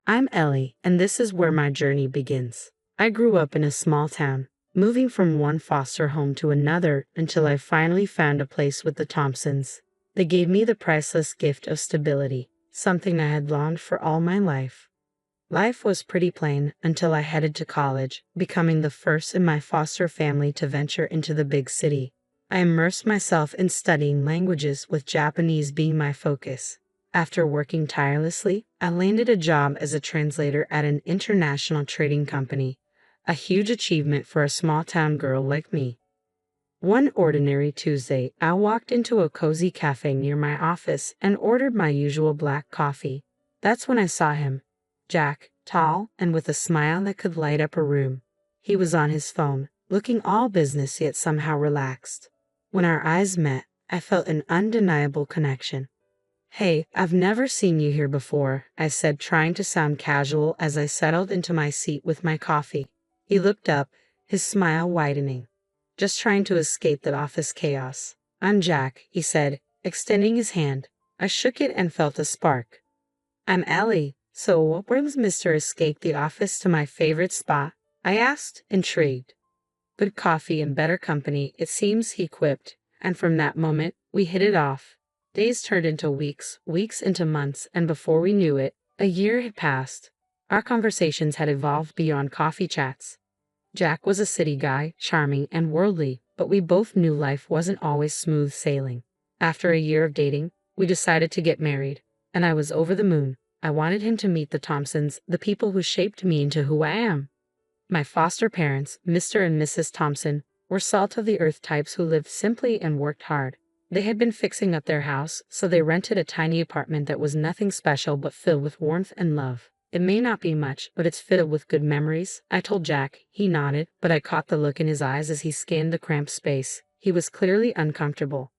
I'm Ellie, and this is where my journey begins. I grew up in a small town, moving from one foster home to another until I finally found a place with the Thompsons. They gave me the priceless gift of stability, something I had longed for all my life. Life was pretty plain until I headed to college, becoming the first in my foster family to venture into the big city. I immersed myself in studying languages, with Japanese being my focus. After working tirelessly, I landed a job as a translator at an international trading company, a huge achievement for a small town girl like me. One ordinary Tuesday, I walked into a cozy cafe near my office and ordered my usual black coffee. That's when I saw him. Jack, tall and with a smile that could light up a room. He was on his phone, looking all business yet somehow relaxed. When our eyes met, I felt an undeniable connection. "Hey, I've never seen you here before," I said, trying to sound casual as I settled into my seat with my coffee. He looked up, his smile widening. "Just trying to escape the office chaos." "I'm Jack," he said, extending his hand. I shook it and felt a spark. "I'm Ellie. So what brings Mr. Escape the office to my favorite spot?" I asked, intrigued. "Good coffee and better company, it seems," he quipped, and from that moment, we hit it off. Days turned into weeks, weeks into months, and before we knew it, a year had passed. Our conversations had evolved beyond coffee chats. Jack was a city guy, charming and worldly, but we both knew life wasn't always smooth sailing. After a year of dating, we decided to get married, and I was over the moon. I wanted him to meet the Thompsons, the people who shaped me into who I am. My foster parents, Mr. and Mrs. Thompson, were salt-of-the-earth types who lived simply and worked hard. They had been fixing up their house, so they rented a tiny apartment that was nothing special but filled with warmth and love. "It may not be much, but it's filled with good memories," I told Jack. He nodded, but I caught the look in his eyes as he scanned the cramped space. He was clearly uncomfortable.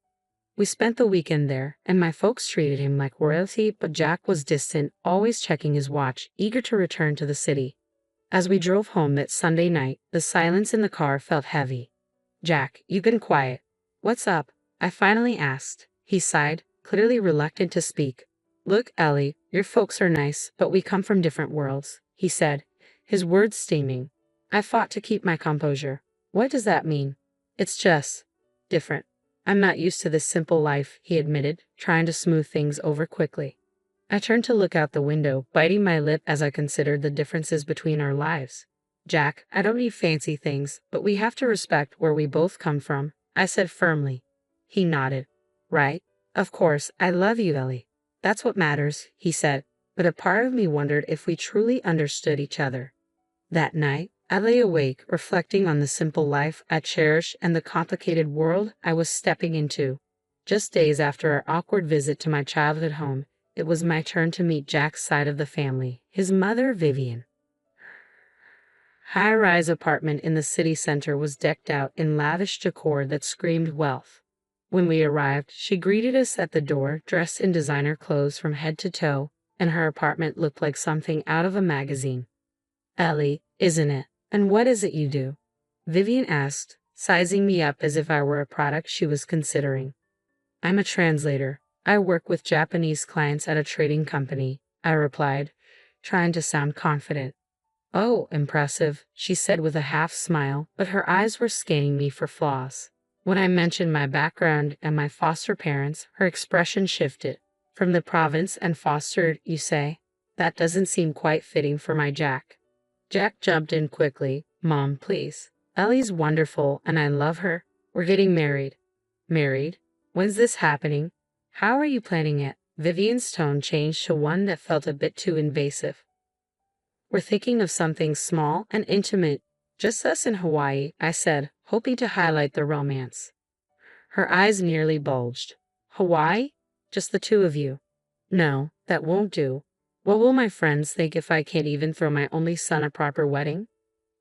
We spent the weekend there, and my folks treated him like royalty, but Jack was distant, always checking his watch, eager to return to the city. As we drove home that Sunday night, the silence in the car felt heavy. "Jack, you've been quiet. What's up?" I finally asked. He sighed, clearly reluctant to speak. "Look, Ellie, your folks are nice, but we come from different worlds," he said, his words steaming. I fought to keep my composure. "What does that mean?" "It's just different. I'm not used to this simple life," he admitted, trying to smooth things over quickly. I turned to look out the window, biting my lip as I considered the differences between our lives. "Jack, I don't need fancy things, but we have to respect where we both come from," I said firmly. He nodded. "Right. Of course, I love you, Ellie. That's what matters," he said, but a part of me wondered if we truly understood each other. That night, I lay awake, reflecting on the simple life I cherished and the complicated world I was stepping into. Just days after our awkward visit to my childhood home, it was my turn to meet Jack's side of the family, his mother, Vivian. High-rise apartment in the city center was decked out in lavish decor that screamed wealth. When we arrived, she greeted us at the door, dressed in designer clothes from head to toe, and her apartment looked like something out of a magazine. "Ellie, isn't it? And what is it you do?" Vivian asked, sizing me up as if I were a product she was considering. "I'm a translator. I work with Japanese clients at a trading company," I replied, trying to sound confident. "Oh, impressive," she said with a half smile, but her eyes were scanning me for flaws. When I mentioned my background and my foster parents, her expression shifted. "From the province and fostered, you say? That doesn't seem quite fitting for my Jack." Jack jumped in quickly. "Mom, please. Ellie's wonderful and I love her. We're getting married." "Married? When's this happening? How are you planning it?" Vivian's tone changed to one that felt a bit too invasive. "We're thinking of something small and intimate. Just us in Hawaii," I said, hoping to highlight the romance. Her eyes nearly bulged. "Hawaii? Just the two of you?" "No, that won't do. What will my friends think if I can't even throw my only son a proper wedding?"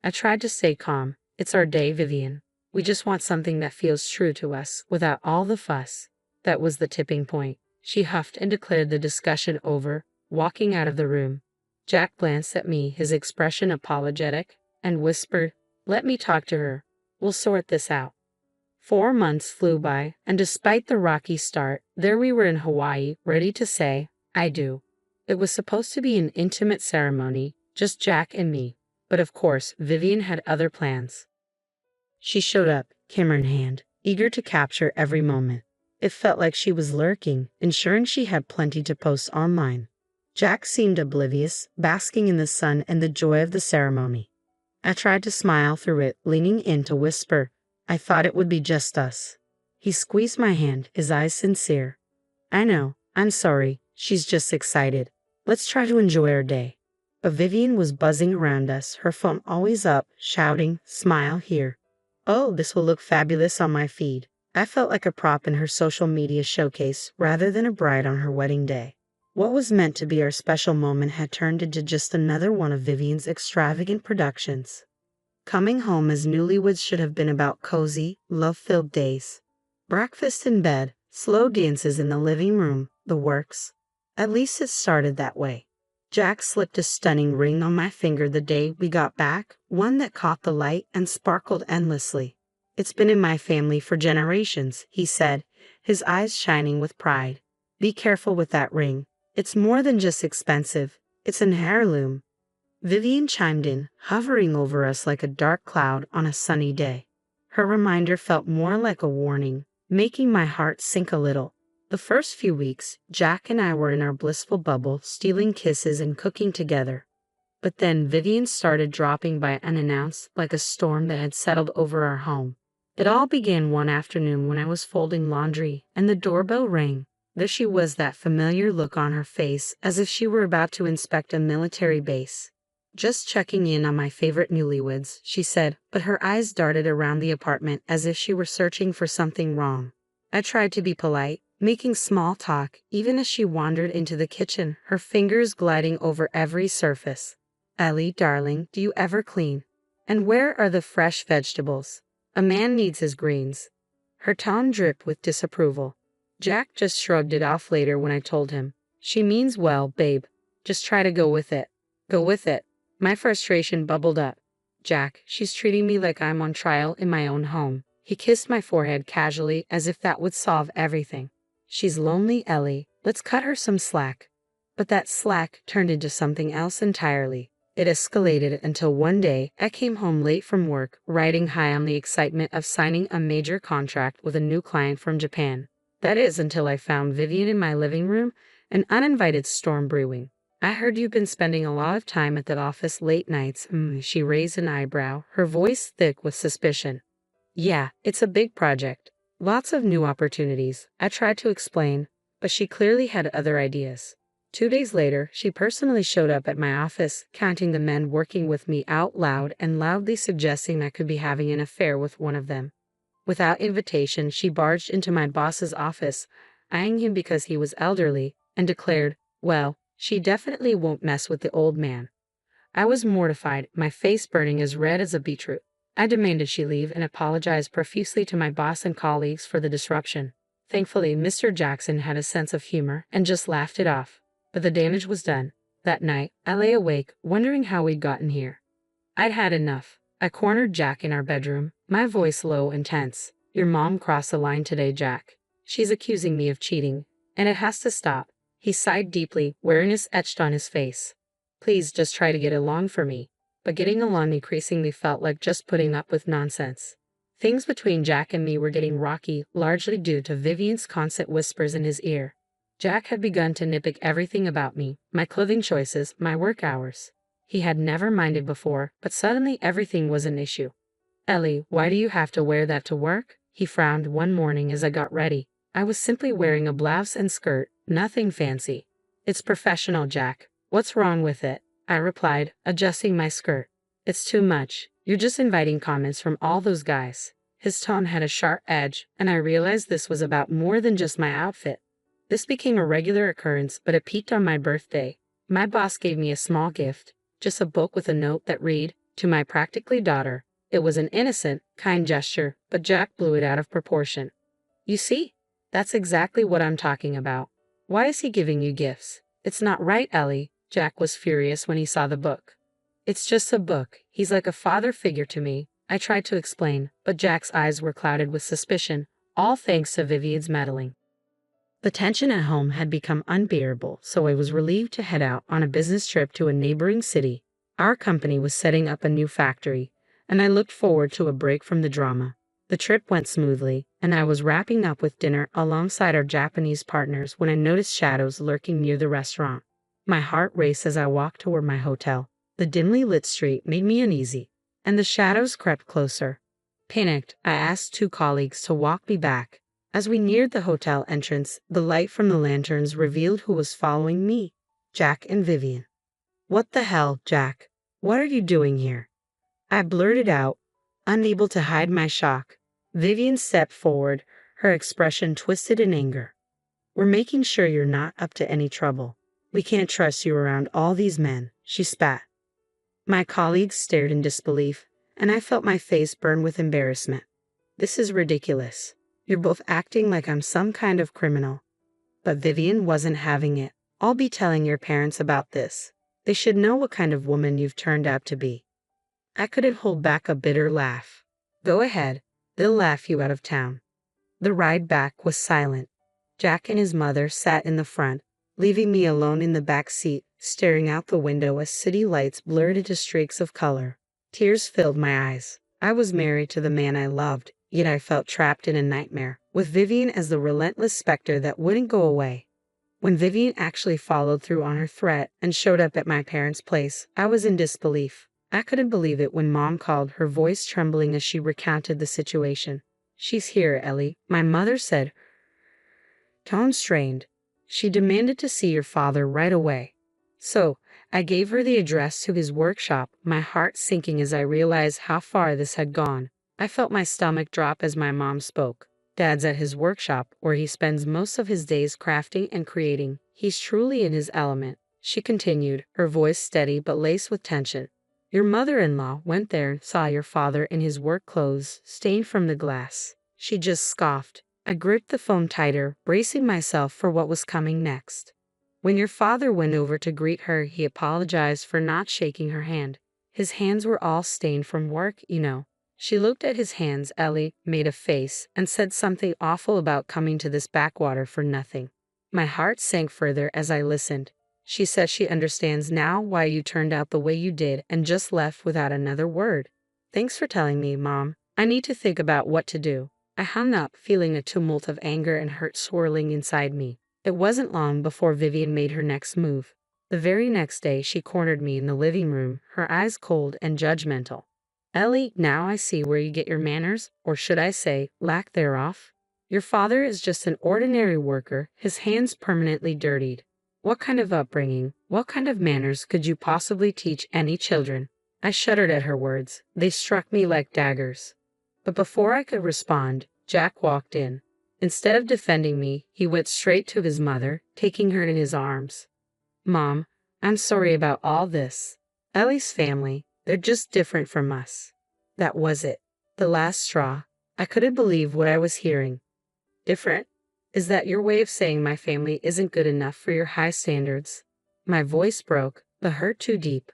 I tried to stay calm. "It's our day, Vivian. We just want something that feels true to us, without all the fuss." That was the tipping point. She huffed and declared the discussion over, walking out of the room. Jack glanced at me, his expression apologetic, and whispered, "Let me talk to her. We'll sort this out." 4 months flew by, and despite the rocky start, there we were in Hawaii, ready to say, "I do." It was supposed to be an intimate ceremony, just Jack and me. But of course, Vivian had other plans. She showed up, camera in hand, eager to capture every moment. It felt like she was lurking, ensuring she had plenty to post online. Jack seemed oblivious, basking in the sun and the joy of the ceremony. I tried to smile through it, leaning in to whisper, "I thought it would be just us." He squeezed my hand, his eyes sincere. "I know, I'm sorry, she's just excited. Let's try to enjoy our day." But Vivian was buzzing around us, her phone always up, shouting, "Smile here. Oh, this will look fabulous on my feed." I felt like a prop in her social media showcase rather than a bride on her wedding day. What was meant to be our special moment had turned into just another one of Vivian's extravagant productions. Coming home as newlyweds should have been about cozy, love-filled days. Breakfast in bed, slow dances in the living room, the works. At least it started that way. Jack slipped a stunning ring on my finger the day we got back, one that caught the light and sparkled endlessly. "It's been in my family for generations," he said, his eyes shining with pride. "Be careful with that ring. It's more than just expensive, it's an heirloom." Vivian chimed in, hovering over us like a dark cloud on a sunny day. Her reminder felt more like a warning, making my heart sink a little. The first few weeks, Jack and I were in our blissful bubble, stealing kisses and cooking together. But then Vivian started dropping by unannounced, like a storm that had settled over our home. It all began one afternoon when I was folding laundry, and the doorbell rang. There she was, that familiar look on her face, as if she were about to inspect a military base. "Just checking in on my favorite newlyweds," she said, but her eyes darted around the apartment as if she were searching for something wrong. I tried to be polite, making small talk, even as she wandered into the kitchen, her fingers gliding over every surface. "Ellie, darling, do you ever clean? And where are the fresh vegetables? A man needs his greens." Her tone dripped with disapproval. Jack just shrugged it off later when I told him, "She means well, babe. Just try to go with it." Go with it. My frustration bubbled up. "Jack, she's treating me like I'm on trial in my own home." He kissed my forehead casually, as if that would solve everything. "She's lonely, Ellie. Let's cut her some slack." But that slack turned into something else entirely. It escalated until one day I came home late from work, riding high on the excitement of signing a major contract with a new client from Japan. That is, until I found Vivian in my living room, an uninvited storm brewing. "I heard you've been spending a lot of time at that office late nights." She raised an eyebrow, her voice thick with suspicion. "Yeah, it's a big project. Lots of new opportunities." I tried to explain, but she clearly had other ideas. 2 days later, she personally showed up at my office, counting the men working with me out loud and loudly suggesting I could be having an affair with one of them. Without invitation, she barged into my boss's office, eyeing him because he was elderly, and declared, "Well, she definitely won't mess with the old man." I was mortified, my face burning as red as a beetroot. I demanded she leave and apologized profusely to my boss and colleagues for the disruption. Thankfully, Mr. Jackson had a sense of humor and just laughed it off. But the damage was done. That night, I lay awake, wondering how we'd gotten here. I'd had enough. I cornered Jack in our bedroom, my voice low and tense. "Your mom crossed the line today, Jack. She's accusing me of cheating, and it has to stop." He sighed deeply, weariness etched on his face. "Please just try to get along for me." But getting along increasingly felt like just putting up with nonsense. Things between Jack and me were getting rocky, largely due to Vivian's constant whispers in his ear. Jack had begun to nitpick everything about me, my clothing choices, my work hours. He had never minded before, but suddenly everything was an issue. "Ellie, why do you have to wear that to work?" He frowned one morning as I got ready. I was simply wearing a blouse and skirt, nothing fancy. "It's professional, Jack. What's wrong with it?" I replied, adjusting my skirt. "It's too much. You're just inviting comments from all those guys." His tone had a sharp edge, and I realized this was about more than just my outfit. This became a regular occurrence, but it peaked on my birthday. My boss gave me a small gift, just a book with a note that read, "To my practically daughter." It was an innocent, kind gesture, but Jack blew it out of proportion. "You see? That's exactly what I'm talking about. Why is he giving you gifts?" "It's not right, Ellie." Jack was furious when he saw the book. "It's just a book. He's like a father figure to me." I tried to explain, but Jack's eyes were clouded with suspicion, all thanks to Vivian's meddling. The tension at home had become unbearable, so I was relieved to head out on a business trip to a neighboring city. Our company was setting up a new factory, and I looked forward to a break from the drama. The trip went smoothly, and I was wrapping up with dinner alongside our Japanese partners when I noticed shadows lurking near the restaurant. My heart raced as I walked toward my hotel. The dimly lit street made me uneasy, and the shadows crept closer. Panicked, I asked two colleagues to walk me back. As we neared the hotel entrance, the light from the lanterns revealed who was following me: Jack and Vivian. "What the hell, Jack? What are you doing here?" I blurted out, unable to hide my shock. Vivian stepped forward, her expression twisted in anger. "We're making sure you're not up to any trouble. We can't trust you around all these men," she spat. My colleagues stared in disbelief, and I felt my face burn with embarrassment. "This is ridiculous. You're both acting like I'm some kind of criminal." But Vivian wasn't having it. "I'll be telling your parents about this. They should know what kind of woman you've turned out to be." I couldn't hold back a bitter laugh. "Go ahead. They'll laugh you out of town." The ride back was silent. Jack and his mother sat in the front, leaving me alone in the back seat, staring out the window as city lights blurred into streaks of color. Tears filled my eyes. I was married to the man I loved, yet I felt trapped in a nightmare, with Vivian as the relentless specter that wouldn't go away. When Vivian actually followed through on her threat and showed up at my parents' place, I was in disbelief. I couldn't believe it when Mom called, her voice trembling as she recounted the situation. "She's here, Ellie," my mother said, tone strained. "She demanded to see your father right away." So, I gave her the address to his workshop, my heart sinking as I realized how far this had gone. I felt my stomach drop as my mom spoke. "Dad's at his workshop, where he spends most of his days crafting and creating. He's truly in his element," she continued, her voice steady but laced with tension. "Your mother-in-law went there and saw your father in his work clothes, stained from the glass." She just scoffed. I gripped the phone tighter, bracing myself for what was coming next. "When your father went over to greet her, he apologized for not shaking her hand. His hands were all stained from work, you know." She looked at his hands. "Ellie made a face and said something awful about coming to this backwater for nothing." My heart sank further as I listened. "She says she understands now why you turned out the way you did and just left without another word." "Thanks for telling me, Mom. I need to think about what to do." I hung up, feeling a tumult of anger and hurt swirling inside me. It wasn't long before Vivian made her next move. The very next day, she cornered me in the living room, her eyes cold and judgmental. "Ellie, now I see where you get your manners, or should I say, lack thereof. Your father is just an ordinary worker, his hands permanently dirtied. What kind of upbringing, what kind of manners could you possibly teach any children?" I shuddered at her words. They struck me like daggers. But before I could respond, Jack walked in. Instead of defending me, he went straight to his mother, taking her in his arms. "Mom, I'm sorry about all this. Ellie's family, they're just different from us." That was it. The last straw. I couldn't believe what I was hearing. "Different? Is that your way of saying my family isn't good enough for your high standards?" My voice broke, the hurt too deep.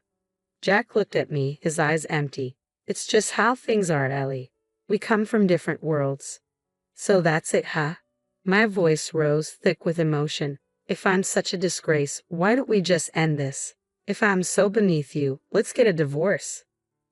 Jack looked at me, his eyes empty. "It's just how things are, Ellie. We come from different worlds." "So that's it, huh?" My voice rose, thick with emotion. "If I'm such a disgrace, why don't we just end this? If I'm so beneath you, let's get a divorce."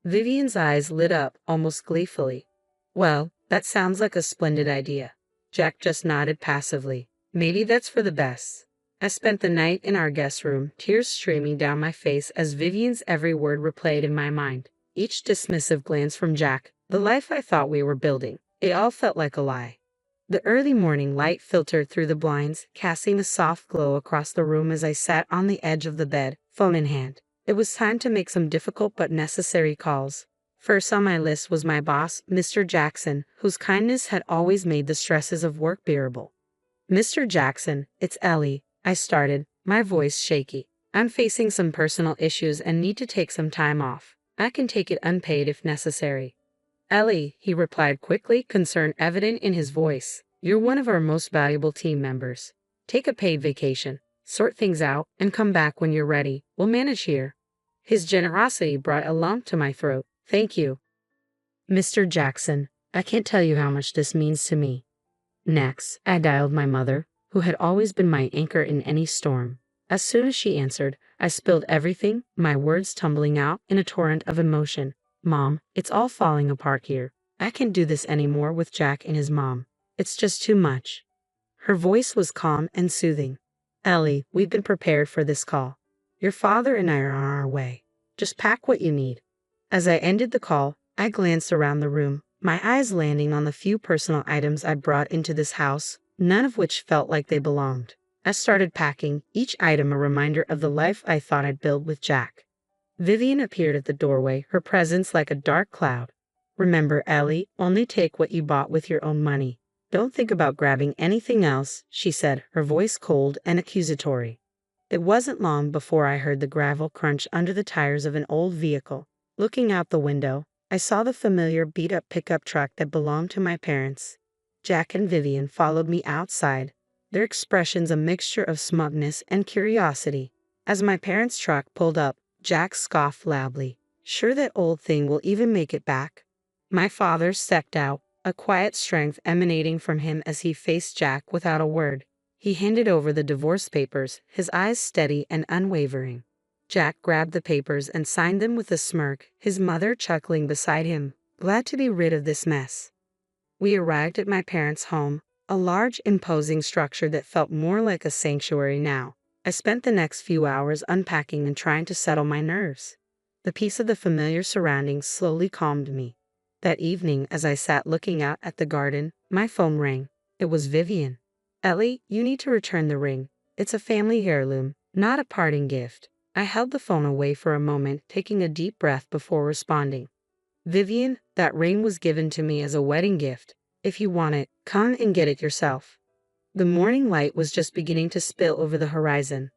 Vivian's eyes lit up, almost gleefully. "Well, that sounds like a splendid idea." Jack just nodded passively. "Maybe that's for the best." I spent the night in our guest room, tears streaming down my face as Vivian's every word replayed in my mind. Each dismissive glance from Jack, the life I thought we were building, it all felt like a lie. The early morning light filtered through the blinds, casting a soft glow across the room as I sat on the edge of the bed, phone in hand. It was time to make some difficult but necessary calls. First on my list was my boss, Mr. Jackson, whose kindness had always made the stresses of work bearable. "Mr. Jackson, it's Ellie," I started, my voice shaky. "I'm facing some personal issues and need to take some time off. I can take it unpaid if necessary." "Ellie," he replied quickly, concern evident in his voice. "You're one of our most valuable team members. Take a paid vacation, sort things out, and come back when you're ready. We'll manage here." His generosity brought a lump to my throat. "Thank you, Mr. Jackson. I can't tell you how much this means to me." Next, I dialed my mother. who had always been my anchor in any storm. As soon as she answered, I spilled everything, my words tumbling out in a torrent of emotion. Mom, it's all falling apart here. I can't do this anymore with Jack and his mom. It's just too much. Her voice was calm and soothing. Ellie, we've been prepared for this call. Your father and I are on our way. Just pack what you need. As I ended the call, I glanced around the room, my eyes landing on the few personal items I brought into this house, none of which felt like they belonged. I started packing, each item a reminder of the life I thought I'd build with Jack. Vivian appeared at the doorway, her presence like a dark cloud. Remember, Ellie, only take what you bought with your own money. Don't think about grabbing anything else, she said, her voice cold and accusatory. It wasn't long before I heard the gravel crunch under the tires of an old vehicle. Looking out the window, I saw the familiar beat-up pickup truck that belonged to my parents. Jack and Vivian followed me outside, their expressions a mixture of smugness and curiosity. As my parents' truck pulled up, Jack scoffed loudly. Sure that old thing will even make it back? My father stepped out, a quiet strength emanating from him as he faced Jack without a word. He handed over the divorce papers, his eyes steady and unwavering. Jack grabbed the papers and signed them with a smirk, his mother chuckling beside him, glad to be rid of this mess. We arrived at my parents' home, a large, imposing structure that felt more like a sanctuary now. I spent the next few hours unpacking and trying to settle my nerves. The peace of the familiar surroundings slowly calmed me. That evening, as I sat looking out at the garden, my phone rang. It was Vivian. Ellie, you need to return the ring. It's a family heirloom, not a parting gift. I held the phone away for a moment, taking a deep breath before responding. Vivian, that ring was given to me as a wedding gift. If you want it, come and get it yourself. The morning light was just beginning to spill over the horizon.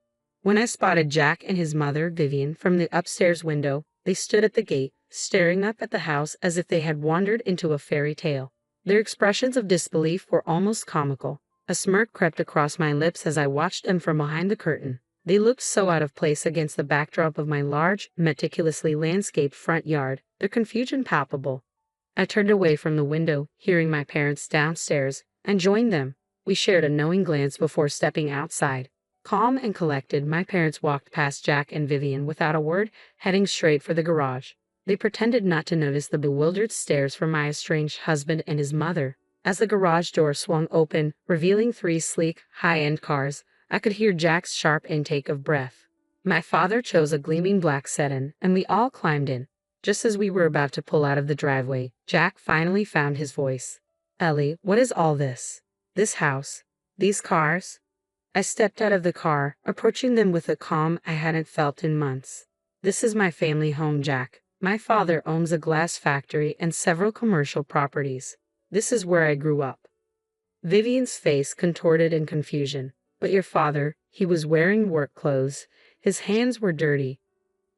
When I spotted Jack and his mother, Vivian, from the upstairs window, they stood at the gate, staring up at the house as if they had wandered into a fairy tale. Their expressions of disbelief were almost comical. A smirk crept across my lips as I watched them from behind the curtain. They looked so out of place against the backdrop of my large, meticulously landscaped front yard, their confusion palpable. I turned away from the window, hearing my parents downstairs, and joined them. We shared a knowing glance before stepping outside. Calm and collected, my parents walked past Jack and Vivian without a word, heading straight for the garage. They pretended not to notice the bewildered stares from my estranged husband and his mother. As the garage door swung open, revealing 3 sleek, high-end cars, I could hear Jack's sharp intake of breath. My father chose a gleaming black sedan, and we all climbed in. Just as we were about to pull out of the driveway, Jack finally found his voice. Ellie, what is all this? This house? These cars? I stepped out of the car, approaching them with a calm I hadn't felt in months. This is my family home, Jack. My father owns a glass factory and several commercial properties. This is where I grew up. Vivian's face contorted in confusion. But your father, he was wearing work clothes. His hands were dirty.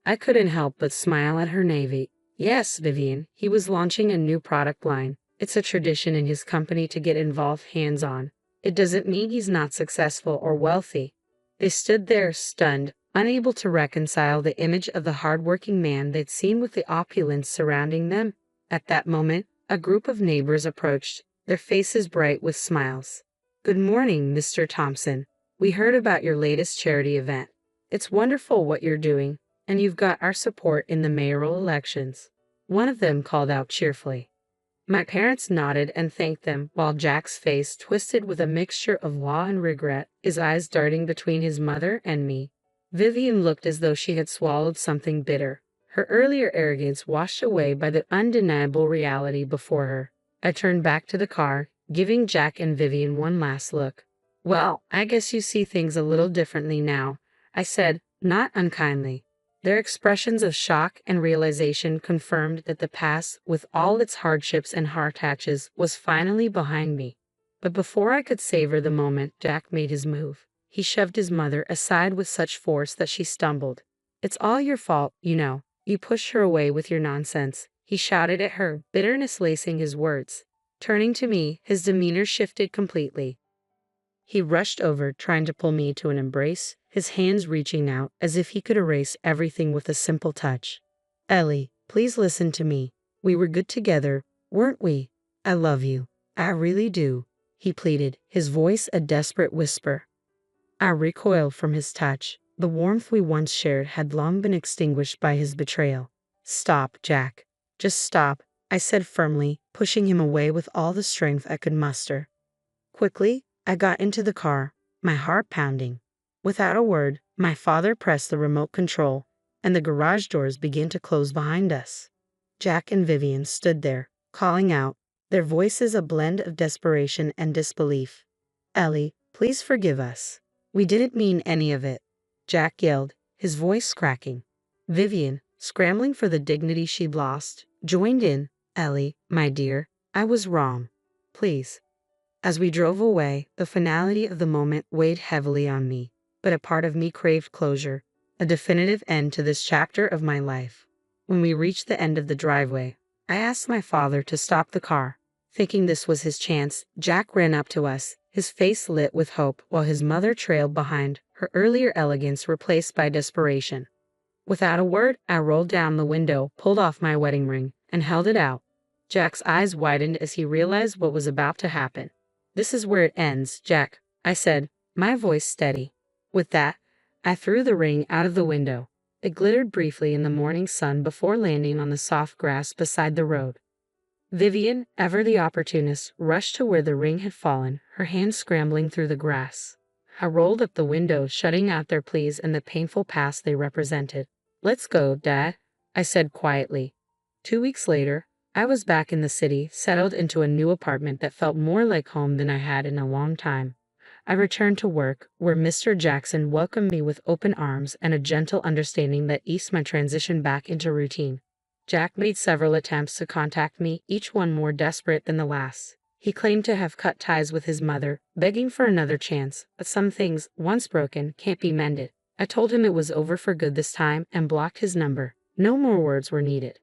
I couldn't help but smile at her naivety. Yes, Vivian, he was launching a new product line. It's a tradition in his company to get involved hands-on. It doesn't mean he's not successful or wealthy. They stood there, stunned, unable to reconcile the image of the hard-working man they'd seen with the opulence surrounding them. At that moment, a group of neighbors approached, their faces bright with smiles. Good morning, Mr. Thompson. We heard about your latest charity event. It's wonderful what you're doing, and you've got our support in the mayoral elections. One of them called out cheerfully. My parents nodded and thanked them, while Jack's face twisted with a mixture of awe and regret, his eyes darting between his mother and me. Vivian looked as though she had swallowed something bitter, her earlier arrogance washed away by the undeniable reality before her. I turned back to the car, giving Jack and Vivian one last look. Well, I guess you see things a little differently now, I said, not unkindly. Their expressions of shock and realization confirmed that the past, with all its hardships and heartaches, was finally behind me. But before I could savor the moment, Jack made his move. He shoved his mother aside with such force that she stumbled. It's all your fault, you know. You pushed her away with your nonsense, he shouted at her, bitterness lacing his words. Turning to me, his demeanor shifted completely. He rushed over, trying to pull me to an embrace, his hands reaching out as if he could erase everything with a simple touch. Ellie, please listen to me. We were good together, weren't we? I love you. I really do. he pleaded, his voice a desperate whisper. I recoiled from his touch. The warmth we once shared had long been extinguished by his betrayal. Stop, Jack. Just stop, I said firmly, pushing him away with all the strength I could muster. Quickly, I got into the car, my heart pounding. Without a word, my father pressed the remote control, and the garage doors began to close behind us. Jack and Vivian stood there, calling out, their voices a blend of desperation and disbelief. Ellie, please forgive us. We didn't mean any of it, Jack yelled, his voice cracking. Vivian, scrambling for the dignity she'd lost, joined in. Ellie, my dear, I was wrong. Please. As we drove away, the finality of the moment weighed heavily on me, but a part of me craved closure, a definitive end to this chapter of my life. When we reached the end of the driveway, I asked my father to stop the car. Thinking this was his chance, Jack ran up to us, his face lit with hope, while his mother trailed behind, her earlier elegance replaced by desperation. Without a word, I rolled down the window, pulled off my wedding ring, and held it out. Jack's eyes widened as he realized what was about to happen. This is where it ends, Jack, I said, my voice steady. With that, I threw the ring out of the window. It glittered briefly in the morning sun before landing on the soft grass beside the road. Vivian, ever the opportunist, rushed to where the ring had fallen, her hand scrambling through the grass. I rolled up the window, shutting out their pleas and the painful past they represented. Let's go, Dad, I said quietly. 2 weeks later, I was back in the city, settled into a new apartment that felt more like home than I had in a long time. I returned to work, where Mr. Jackson welcomed me with open arms and a gentle understanding that eased my transition back into routine. Jack made several attempts to contact me, each one more desperate than the last. He claimed to have cut ties with his mother, begging for another chance, but some things, once broken, can't be mended. I told him it was over for good this time and blocked his number. No more words were needed.